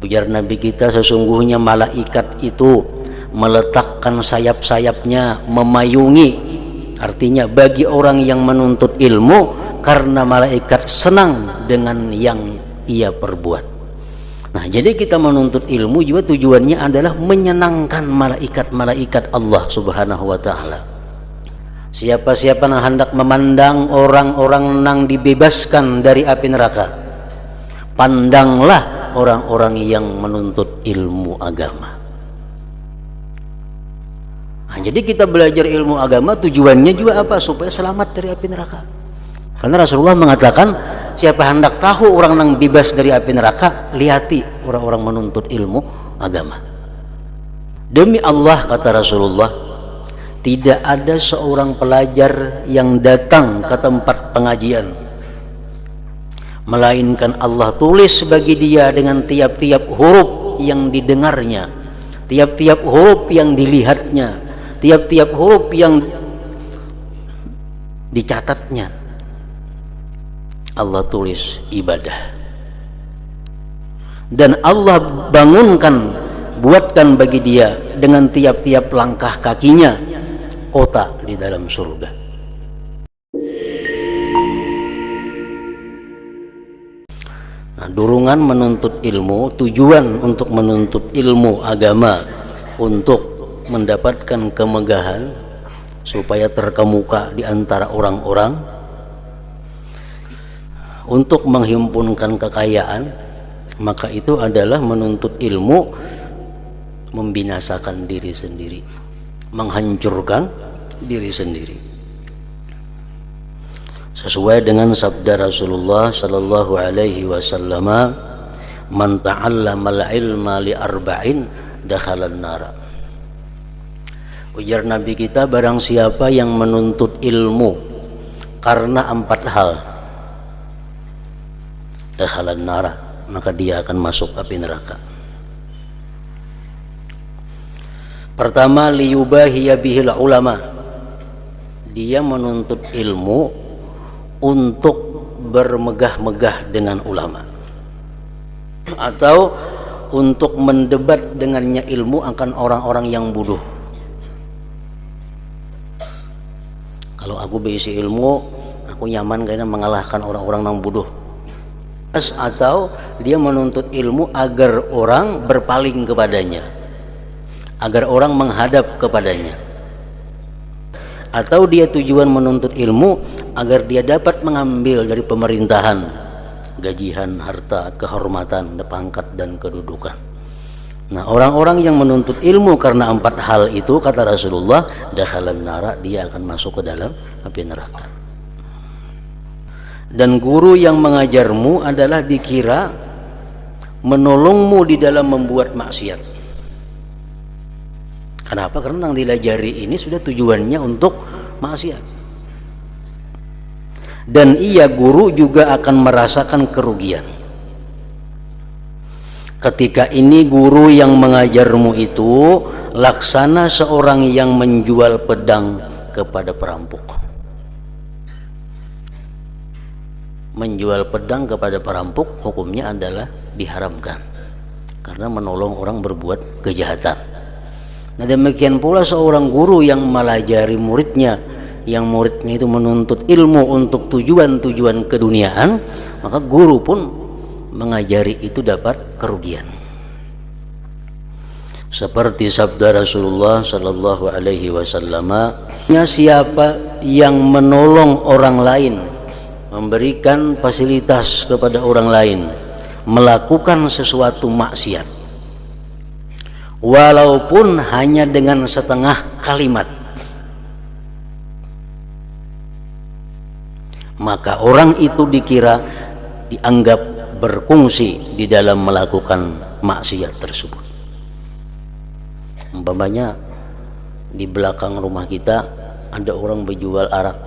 Ujar Nabi kita, sesungguhnya malaikat itu meletakkan sayap-sayapnya memayungi, artinya bagi orang yang menuntut ilmu, karena malaikat senang dengan yang ia perbuat. Nah, jadi kita menuntut ilmu juga tujuannya adalah menyenangkan malaikat-malaikat Allah Subhanahu wa taala. Siapa-siapa yang hendak memandang orang-orang yang dibebaskan dari api neraka, pandanglah orang-orang yang menuntut ilmu agama. Nah, jadi kita belajar ilmu agama tujuannya juga apa? Supaya selamat dari api neraka. Karena Rasulullah mengatakan, siapa hendak tahu orang yang bebas dari api neraka, lihati orang-orang menuntut ilmu agama. Demi Allah, kata Rasulullah, tidak ada seorang pelajar yang datang ke tempat pengajian melainkan Allah tulis bagi dia dengan tiap-tiap huruf yang didengarnya, tiap-tiap huruf yang dilihatnya, tiap-tiap huruf yang dicatatnya, Allah tulis ibadah. Dan Allah buatkan bagi dia dengan tiap-tiap langkah kakinya kota di dalam surga. Nah, dorongan menuntut ilmu, tujuan untuk menuntut ilmu agama untuk mendapatkan kemegahan supaya terkemuka di antara orang-orang, untuk menghimpunkan kekayaan, maka itu adalah menuntut ilmu membinasakan diri sendiri, menghancurkan diri sendiri. Sesuai dengan sabda Rasulullah sallallahu alaihi wasallam, man ta'allama al-ilma li arba'in dakhalan nara. Ujar Nabi kita, barang siapa yang menuntut ilmu karena 4 hal, dakhalan nara, maka dia akan masuk api neraka. Pertama, liyubahiya bihil ulama, dia menuntut ilmu untuk bermegah-megah dengan ulama, atau untuk mendebat dengannya ilmu akan orang-orang yang bodoh. Kalau aku berisi ilmu, aku nyaman karena mengalahkan orang-orang yang bodoh. Atau dia menuntut ilmu agar orang berpaling kepadanya, agar orang menghadap kepadanya. Atau dia tujuan menuntut ilmu agar dia dapat mengambil dari pemerintahan gajian, harta, kehormatan, pangkat dan kedudukan. Nah, orang-orang yang menuntut ilmu karena 4 hal itu, kata Rasulullah, dakhalan nara, dia akan masuk ke dalam api neraka. Dan guru yang mengajarmu adalah dikira menolongmu di dalam membuat maksiat. Kenapa? Karena yang dilajari ini sudah tujuannya untuk maksiat. Dan ia, guru, juga akan merasakan kerugian. Ketika ini guru yang mengajarmu itu laksana seorang yang menjual pedang kepada perampok. Menjual pedang kepada perampok hukumnya adalah diharamkan karena menolong orang berbuat kejahatan. Nah, demikian pula seorang guru yang melajari muridnya, yang muridnya itu menuntut ilmu untuk tujuan-tujuan keduniaan, maka guru pun mengajari itu dapat kerugian. Seperti sabda Rasulullah sallallahu alaihi wasallam, siapa yang menolong orang lain, memberikan fasilitas kepada orang lain melakukan sesuatu maksiat, walaupun hanya dengan setengah kalimat, maka orang itu dianggap berfungsi di dalam melakukan maksiat tersebut. Umpamanya di belakang rumah kita ada orang berjual arak,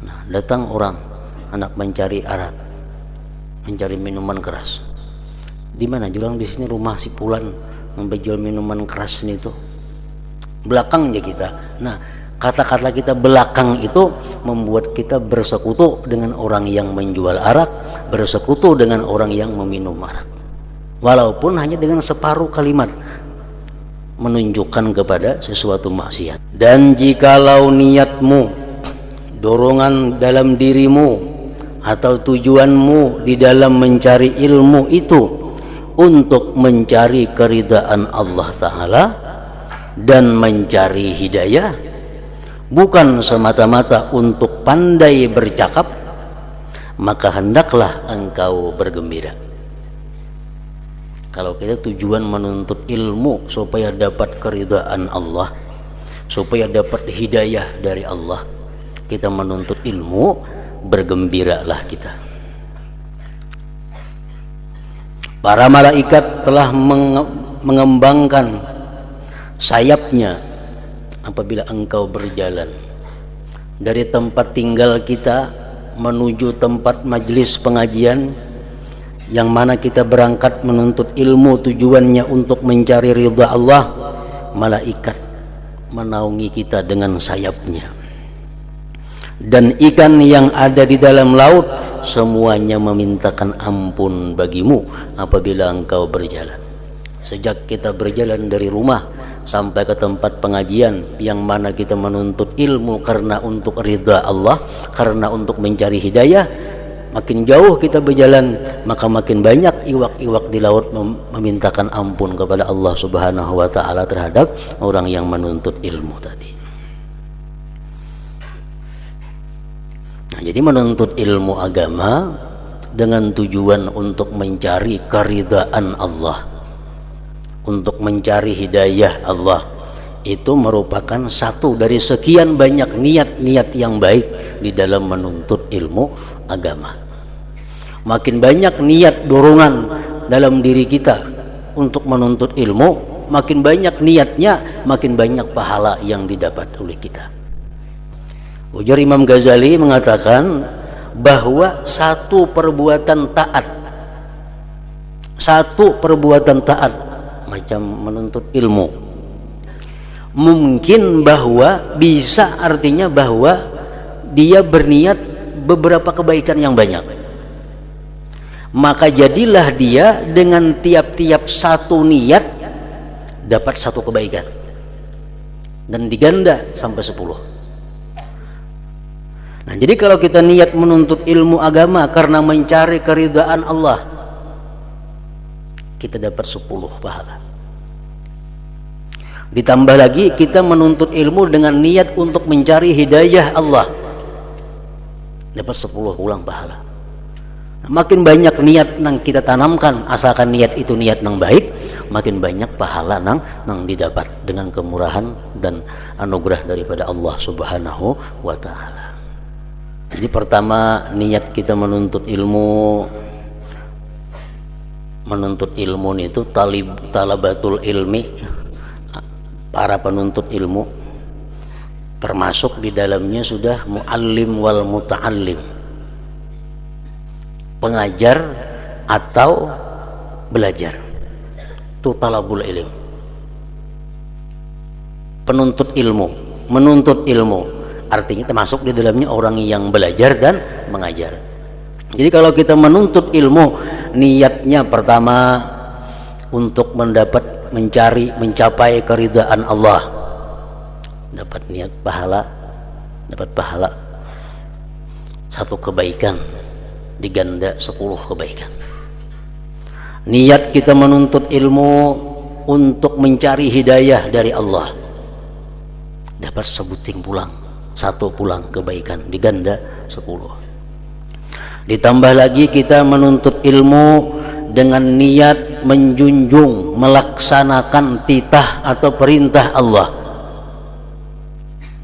Nah, datang orang anak mencari arak, mencari minuman keras. Di mana jualan di sini rumah si Pulan yang berjual minuman keras ini itu belakangnya kita. Nah, kata-kata kita belakang itu membuat kita bersekutu dengan orang yang menjual arak, bersekutu dengan orang yang meminum arak, walaupun hanya dengan separuh kalimat menunjukkan kepada sesuatu maksiat. Dan jikalau niatmu, dorongan dalam dirimu atau tujuanmu di dalam mencari ilmu itu untuk mencari keridaan Allah Ta'ala dan mencari hidayah, bukan semata-mata untuk pandai bercakap, maka hendaklah engkau bergembira. Kalau kita tujuan menuntut ilmu supaya dapat keridaan Allah, supaya dapat hidayah dari Allah, kita menuntut ilmu, bergembiralah kita. Para malaikat telah mengembangkan sayapnya apabila engkau berjalan dari tempat tinggal kita menuju tempat majelis pengajian, yang mana kita berangkat menuntut ilmu, tujuannya untuk mencari ridha Allah. Malaikat menaungi kita dengan sayapnya, dan ikan yang ada di dalam laut semuanya memintakan ampun bagimu apabila engkau berjalan. Sejak kita berjalan dari rumah sampai ke tempat pengajian, yang mana kita menuntut ilmu karena untuk ridha Allah, karena untuk mencari hidayah, makin jauh kita berjalan, maka makin banyak iwak-iwak di laut memintakan ampun kepada Allah Subhanahu wa Ta'ala terhadap orang yang menuntut ilmu tadi. Nah, jadi menuntut ilmu agama dengan tujuan untuk mencari keridaan Allah, untuk mencari hidayah Allah, itu merupakan satu dari sekian banyak niat-niat yang baik di dalam menuntut ilmu agama. Makin banyak niat dorongan dalam diri kita untuk menuntut ilmu, makin banyak niatnya, makin banyak pahala yang didapat oleh kita. Ujar Imam Ghazali mengatakan bahwa satu perbuatan taat macam menuntut ilmu, mungkin bahwa bisa artinya bahwa dia berniat beberapa kebaikan yang banyak, maka jadilah dia dengan tiap-tiap satu niat dapat satu kebaikan dan diganda sampai 10. Nah, jadi kalau kita niat menuntut ilmu agama karena mencari keridhaan Allah, kita dapat 10 pahala. Ditambah lagi kita menuntut ilmu dengan niat untuk mencari hidayah Allah, dapat 10 ulang pahala. Makin banyak niat yang kita tanamkan, asalkan niat itu niat yang baik, makin banyak pahala yang didapat dengan kemurahan dan anugerah daripada Allah Subhanahu wa Ta'ala. Jadi pertama, niat kita menuntut ilmu itu talabatul ilmi, para penuntut ilmu, termasuk di dalamnya sudah muallim wal muta'allim, pengajar atau belajar, itu talabul ilm. Menuntut ilmu artinya termasuk di dalamnya orang yang belajar dan mengajar. Jadi kalau kita menuntut ilmu, niatnya pertama untuk mencapai keridhaan Allah, dapat pahala satu kebaikan diganda 10 kebaikan. Niat kita menuntut ilmu untuk mencari hidayah dari Allah, dapat satu pulang kebaikan diganda 10. Ditambah lagi kita menuntut ilmu dengan niat menjunjung, melaksanakan titah atau perintah Allah,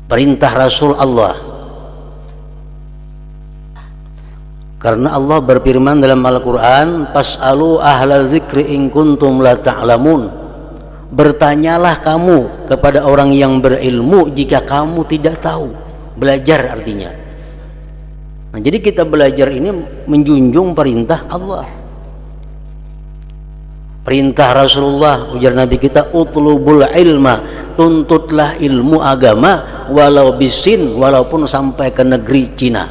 perintah Rasul Allah. Karena Allah berfirman dalam Al-Quran, Fas'alu ahla zikri in kuntum la ta'lamun, bertanyalah kamu kepada orang yang berilmu jika kamu tidak tahu. Belajar artinya. Nah, jadi kita belajar ini menjunjung perintah Allah, perintah Rasulullah. Ujar Nabi kita, utlubul ilma, tuntutlah ilmu agama walau bisin, walaupun sampai ke negeri Cina.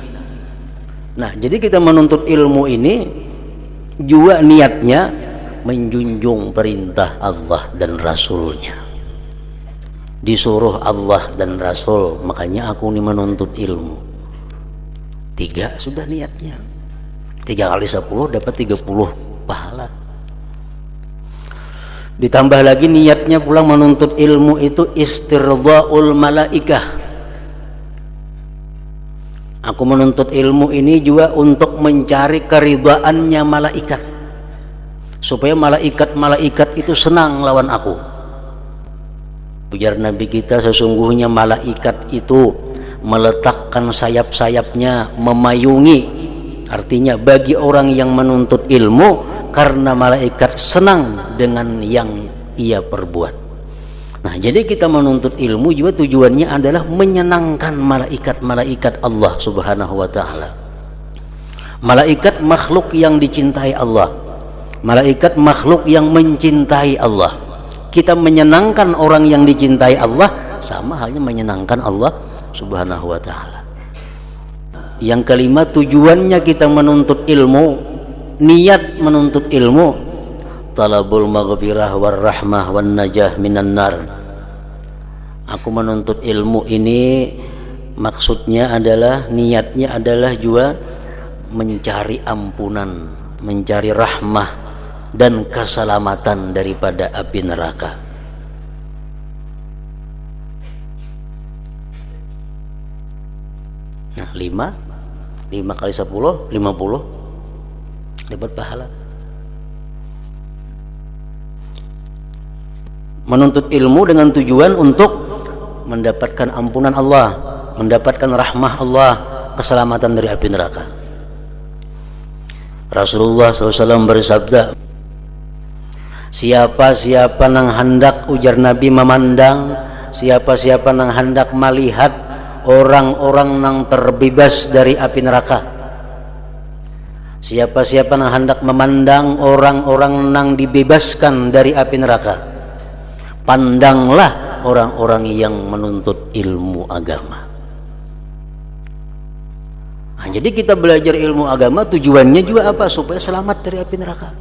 Nah, jadi kita menuntut ilmu ini juga niatnya menjunjung perintah Allah dan Rasulnya. Disuruh Allah dan Rasul, makanya aku ini menuntut ilmu. 3 sudah niatnya. 3 kali 10 dapat 30 pahala. Ditambah lagi niatnya pulang menuntut ilmu itu istirdaul malaikah. Aku menuntut ilmu ini juga untuk mencari keridhaannya malaikat, supaya malaikat itu senang lawan aku. Ujar Nabi kita, sesungguhnya malaikat itu meletakkan sayap-sayapnya memayungi, artinya bagi orang yang menuntut ilmu, karena malaikat senang dengan yang ia perbuat. Nah, jadi kita menuntut ilmu juga tujuannya adalah menyenangkan malaikat-malaikat Allah Subhanahu wa ta'ala. Malaikat makhluk yang dicintai Allah, malaikat makhluk yang mencintai Allah. Kita menyenangkan orang yang dicintai Allah sama halnya menyenangkan Allah Subhanahu wa ta'ala. Yang kelima, tujuannya kita menuntut ilmu, niat menuntut ilmu, talabul maghfirah war rahmah wan najah minan nar. Aku menuntut ilmu ini maksudnya adalah, niatnya adalah juga mencari ampunan, mencari rahmah dan keselamatan daripada api neraka. Nah, 5 kali 10 50 dapat pahala. Menuntut ilmu dengan tujuan untuk mendapatkan ampunan Allah, mendapatkan rahmah Allah, keselamatan dari api neraka. Rasulullah SAW bersabda, siapa-siapa nang hendak, ujar Nabi, memandang, siapa-siapa nang hendak melihat orang-orang nang terbebas dari api neraka, siapa-siapa nang hendak memandang orang-orang nang dibebaskan dari api neraka, pandanglah orang-orang yang menuntut ilmu agama. Nah, jadi kita belajar ilmu agama tujuannya juga apa? Supaya selamat dari api neraka.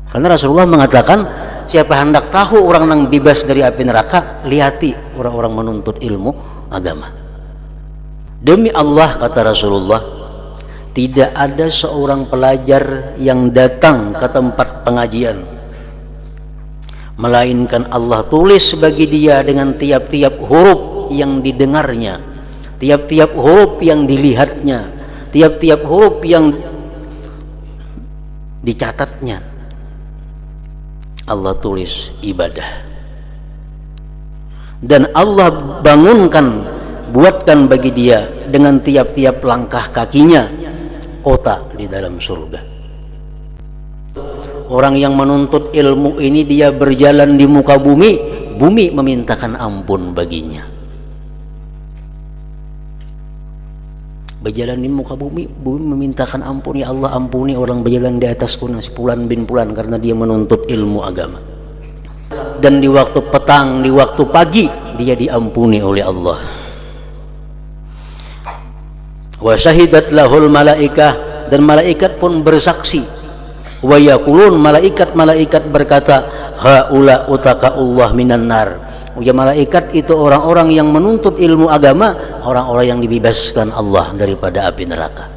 Karena Rasulullah mengatakan, siapa hendak tahu orang yang bebas dari api neraka, lihati orang-orang menuntut ilmu agama. Demi Allah, kata Rasulullah, tidak ada seorang pelajar yang datang ke tempat pengajian melainkan Allah tulis bagi dia dengan tiap-tiap huruf yang didengarnya, tiap-tiap huruf yang dilihatnya, tiap-tiap huruf yang dicatatnya, Allah tulis ibadah. Dan Allah bangunkan, buatkan bagi dia dengan tiap-tiap langkah kakinya kota di dalam surga. Orang yang menuntut ilmu ini dia berjalan di muka bumi, bumi memintakan ampun baginya. Berjalan di muka bumi, bumi memintakan ampun, ya Allah ampuni orang berjalan di atasku nasi pulan bin pulan, karena dia menuntut ilmu agama. Dan di waktu petang, di waktu pagi, dia diampuni oleh Allah. Wa syahidat lahul malaikah, dan malaikat pun bersaksi. Wa yaqulun, malaikat berkata, haula utaqaullah minan nar. Ya, malaikat itu orang-orang yang menuntut ilmu agama, orang-orang yang dibebaskan Allah daripada api neraka.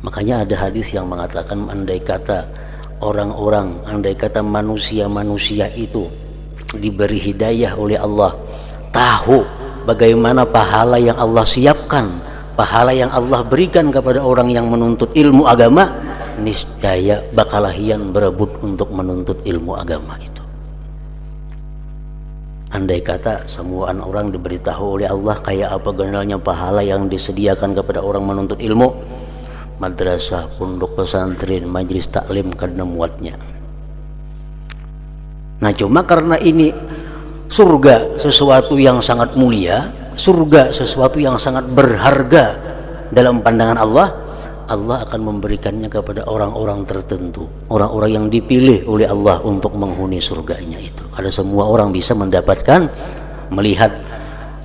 Makanya ada hadis yang mengatakan, andai kata orang-orang, andai kata manusia-manusia itu diberi hidayah oleh Allah, tahu bagaimana pahala yang Allah siapkan, pahala yang Allah berikan kepada orang yang menuntut ilmu agama, niscaya bakalahian berebut untuk menuntut ilmu agama itu. Andai kata semua orang diberitahu oleh Allah kayak apa generalnya pahala yang disediakan kepada orang menuntut ilmu, madrasah, pondok pesantren, majelis taklim karena muatnya. Nah, cuma karena ini surga sesuatu yang sangat mulia, surga sesuatu yang sangat berharga dalam pandangan Allah, Allah akan memberikannya kepada orang-orang tertentu, orang-orang yang dipilih oleh Allah untuk menghuni surganya itu. Ada semua orang bisa mendapatkan, melihat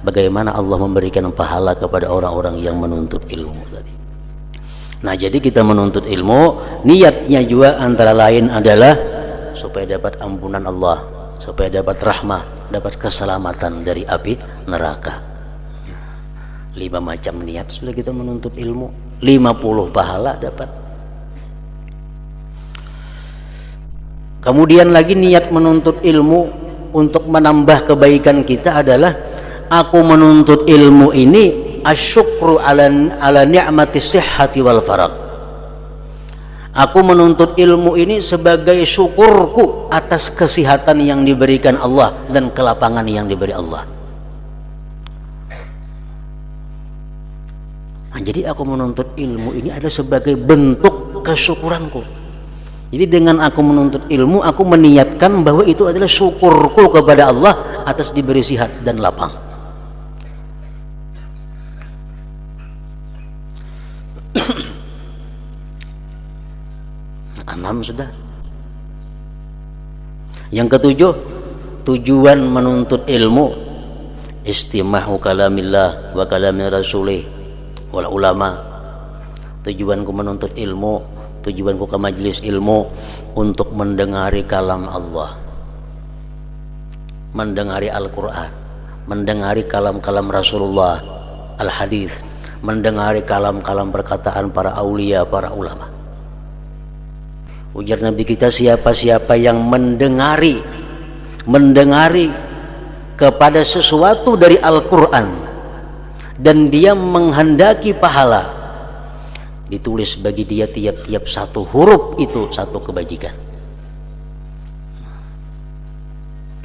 bagaimana Allah memberikan pahala kepada orang-orang yang menuntut ilmu tadi. Nah, jadi kita menuntut ilmu, niatnya juga antara lain adalah supaya dapat ampunan Allah, supaya dapat rahmah, dapat keselamatan dari api neraka. 5 macam niat sudah kita menuntut ilmu, 50 pahala dapat. Kemudian lagi niat menuntut ilmu untuk menambah kebaikan kita adalah aku menuntut ilmu ini asyukru ala ni'mati sihhati wal farag. Aku menuntut ilmu ini sebagai syukurku atas kesehatan yang diberikan Allah dan kelapangan yang diberi Allah. Nah, jadi aku menuntut ilmu ini adalah sebagai bentuk kesyukuranku. Jadi dengan aku menuntut ilmu, aku meniatkan bahwa itu adalah syukurku kepada Allah atas diberi sihat dan lapang. 6 sudah. Yang ketujuh, tujuan menuntut ilmu istima'u kalamillah wa kalami rasulih wal ulama. Tujuanku menuntut ilmu, tujuanku ke majelis ilmu untuk mendengari kalam Allah, mendengari Al-Quran, mendengari kalam-kalam Rasulullah, al-hadis, mendengari kalam-kalam perkataan para aulia, para ulama. Ujar Nabi kita, siapa-siapa yang mendengari kepada sesuatu dari Al-Quran dan dia menghendaki pahala, ditulis bagi dia tiap-tiap satu huruf itu satu kebajikan.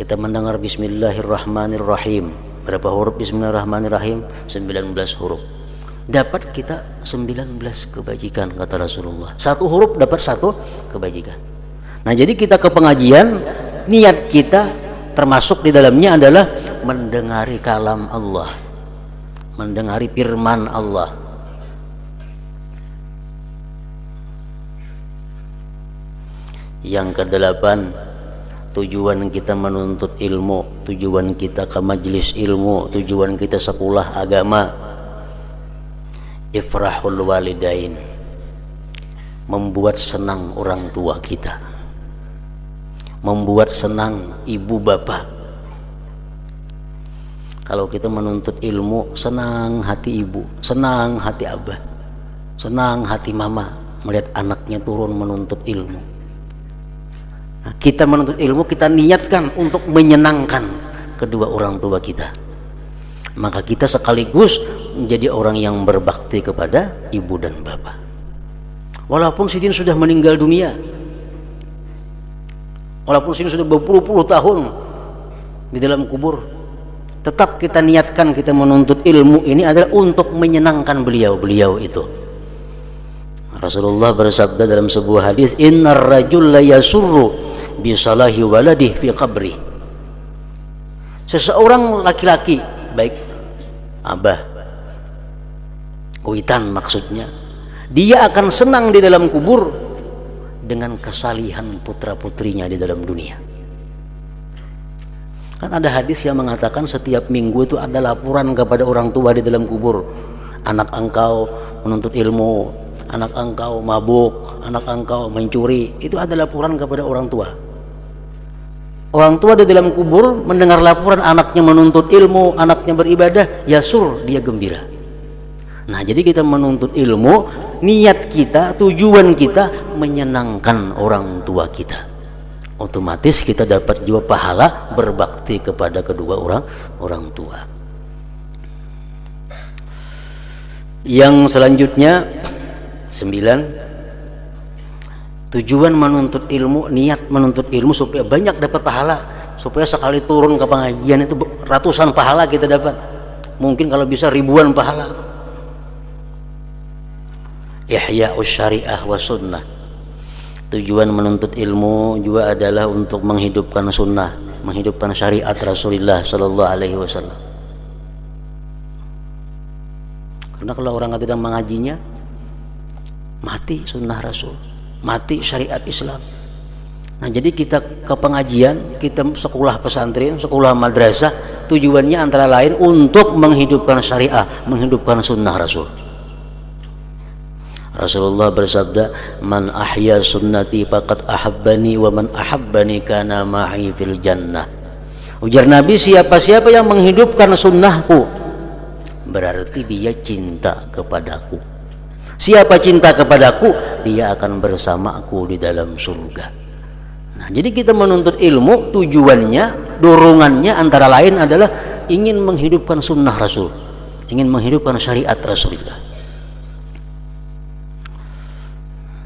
Kita mendengar Bismillahirrahmanirrahim, berapa huruf Bismillahirrahmanirrahim? 19 huruf. Dapat kita 19 kebajikan kata Rasulullah. Satu huruf dapat satu kebajikan. Nah, jadi kita ke pengajian, niat kita termasuk di dalamnya adalah mendengari kalam Allah, mendengari firman Allah. Yang kedelapan, tujuan kita menuntut ilmu, tujuan kita ke majelis ilmu, tujuan kita sekolah agama, ifrahul walidain, membuat senang orang tua kita, membuat senang ibu bapak. Kalau kita menuntut ilmu, senang hati ibu, senang hati abah, senang hati mama melihat anaknya turun menuntut ilmu. Nah, kita menuntut ilmu, kita niatkan untuk menyenangkan kedua orang tua kita, maka kita sekaligus menjadi orang yang berbakti kepada ibu dan bapak. Walaupun sidin sudah meninggal dunia, walaupun sidin sudah berpuluh-puluh tahun di dalam kubur, tetap kita niatkan kita menuntut ilmu ini adalah untuk menyenangkan beliau itu. Rasulullah bersabda dalam sebuah hadis, innar rajul la yasurru bi salahi waladih fi qabri. Seseorang laki-laki, baik abah, kuitan maksudnya, dia akan senang di dalam kubur dengan kesalihan putra-putrinya di dalam dunia. Kan ada hadis yang mengatakan setiap minggu itu ada laporan kepada orang tua di dalam kubur, anak engkau menuntut ilmu, anak engkau mabuk, anak engkau mencuri. Itu ada laporan kepada orang tua. Orang tua di dalam kubur mendengar laporan anaknya menuntut ilmu, anaknya beribadah, yasur, dia gembira. Nah, jadi kita menuntut ilmu, niat kita, tujuan kita menyenangkan orang tua kita. Otomatis kita dapat juga pahala berbakti kepada kedua orang tua. Yang selanjutnya 9, tujuan menuntut ilmu, niat menuntut ilmu supaya banyak dapat pahala, supaya sekali turun ke pengajian itu ratusan pahala kita dapat, mungkin kalau bisa ribuan pahala. Ihya'us syariah wa sunnah, tujuan menuntut ilmu juga adalah untuk menghidupkan sunnah, menghidupkan syariat Rasulullah Sallallahu Alaihi Wasallam. Karena kalau orang tidak mengajinya, mati sunnah Rasul, mati syariat Islam. Nah, jadi kita ke pengajian, kita sekolah pesantren, sekolah madrasah, tujuannya antara lain untuk menghidupkan syariah, menghidupkan sunnah Rasul. Rasulullah bersabda, "Man ahya sunnati faqad ahabbani wa man ahabbani kana ma'i fil jannah." Ujar Nabi, siapa-siapa yang menghidupkan sunnahku berarti dia cinta kepadaku. Siapa cinta kepadaku, dia akan bersamaku di dalam surga. Nah, jadi kita menuntut ilmu tujuannya, dorongannya antara lain adalah ingin menghidupkan sunnah Rasul, ingin menghidupkan syariat Rasulullah.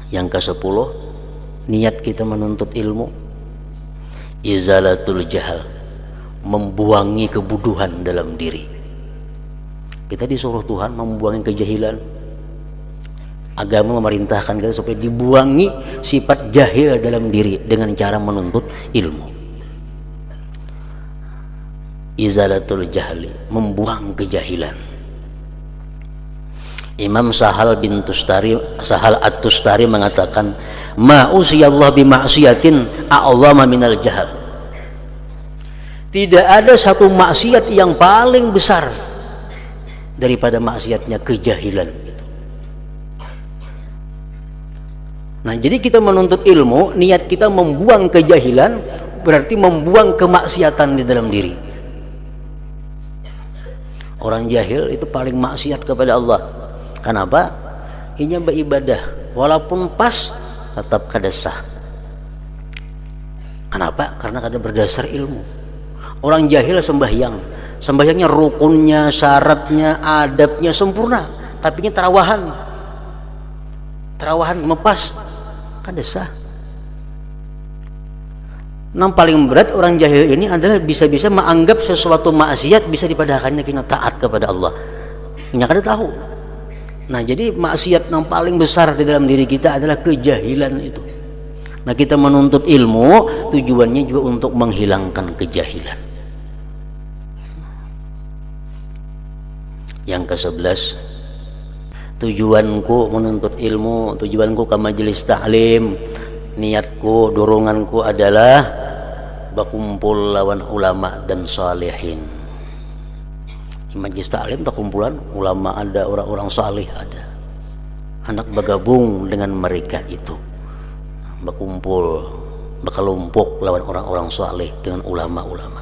Yang ke-10, niat kita menuntut ilmu izalatul jahal, membuangi kebuduhan dalam diri. Kita disuruh Tuhan membuangi kejahilan. Agama memerintahkan kita supaya dibuangi sifat jahil dalam diri dengan cara menuntut ilmu. Izalatul jahli, membuang kejahilan. Imam Sahal At-Tustari mengatakan, "Ma usiyallah bima'siyatin a'zama minal jahal." Tidak ada satu maksiat yang paling besar daripada maksiatnya kejahilan. Nah, jadi kita menuntut ilmu, niat kita membuang kejahilan, berarti membuang kemaksiatan di dalam diri. Orang jahil itu paling maksiat kepada Allah. Kenapa? Ini beribadah, walaupun pas tetap kada sah. Kenapa? Karena kada berdasar ilmu. Orang jahil sembahyangnya rukunnya, syaratnya, adabnya sempurna, tapi ini terawahan mepas, kada sah. Yang paling berat orang jahil ini adalah bisa-bisa menganggap sesuatu maksiat bisa dipadahkannya kena taat kepada Allah. Ini kada tahu. Nah, jadi maksiat yang paling besar di dalam diri kita adalah kejahilan itu. Nah, kita menuntut ilmu tujuannya juga untuk menghilangkan kejahilan. Yang ke-11, tujuanku menuntut ilmu, tujuanku ke majelis taklim, niatku, doronganku adalah berkumpul lawan ulama dan salihin. Majelis taklim tak kumpulan ulama ada, orang-orang salih ada. Hendak bergabung dengan mereka itu, berkumpul, berkelompok lawan orang-orang salih dengan ulama-ulama.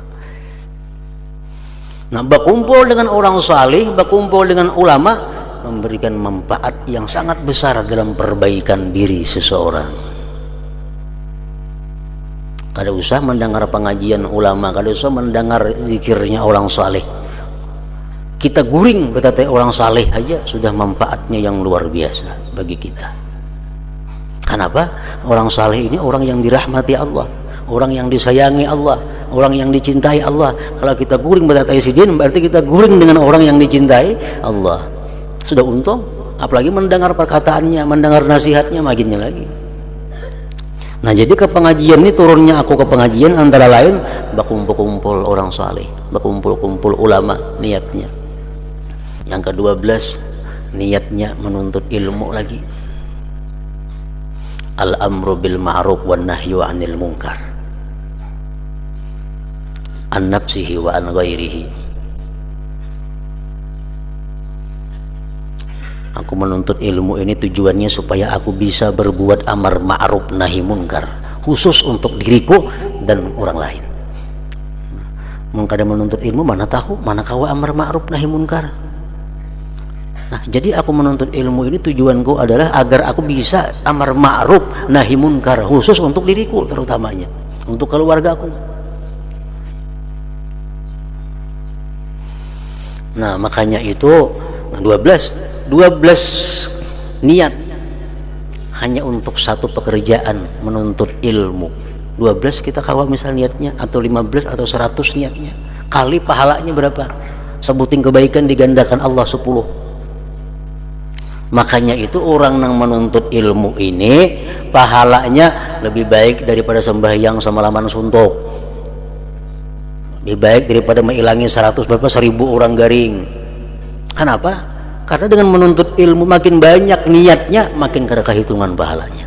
Nah, berkumpul dengan orang salih, berkumpul dengan ulama memberikan manfaat yang sangat besar dalam perbaikan diri seseorang. Kada usah mendengar pengajian ulama, kada usah mendengar zikirnya orang salih. Kita guring berkata orang saleh aja sudah manfaatnya yang luar biasa bagi kita. Kenapa? Orang saleh ini orang yang dirahmati Allah, orang yang disayangi Allah, orang yang dicintai Allah. Kalau kita guring berkata sidin, berarti kita guring dengan orang yang dicintai Allah. Sudah untung, apalagi mendengar perkataannya, mendengar nasihatnya, makinnya lagi. Nah, jadi ke pengajian ini turunnya aku ke pengajian antara lain berkumpul-kumpul orang saleh, berkumpul-kumpul ulama niatnya. Yang ke-12, niatnya menuntut ilmu lagi. Al-amru bil ma'ruf wan nahyu 'anil munkar. An nafsihi wa an ghairihi. Aku menuntut ilmu ini tujuannya supaya aku bisa berbuat amar ma'ruf nahi munkar, khusus untuk diriku dan orang lain. Mengkada menuntut ilmu mana tahu mana kawa amar ma'ruf nahi munkar. Nah, jadi aku menuntut ilmu ini tujuanku adalah agar aku bisa amar ma'ruf nahi munkar, khusus untuk diriku terutamanya, untuk keluargaku. Nah, makanya itu 12 niat hanya untuk satu pekerjaan menuntut ilmu. 12 kita kawal misal niatnya, atau 15 atau 100 niatnya, kali pahalanya berapa? Sebutin kebaikan digandakan Allah 10. Makanya itu orang yang menuntut ilmu ini pahalanya lebih baik daripada sembahyang semalaman suntuk, lebih baik daripada mengilangi 1000 orang garing. Kenapa? Karena dengan menuntut ilmu makin banyak niatnya, makin kada kehitungan pahalanya.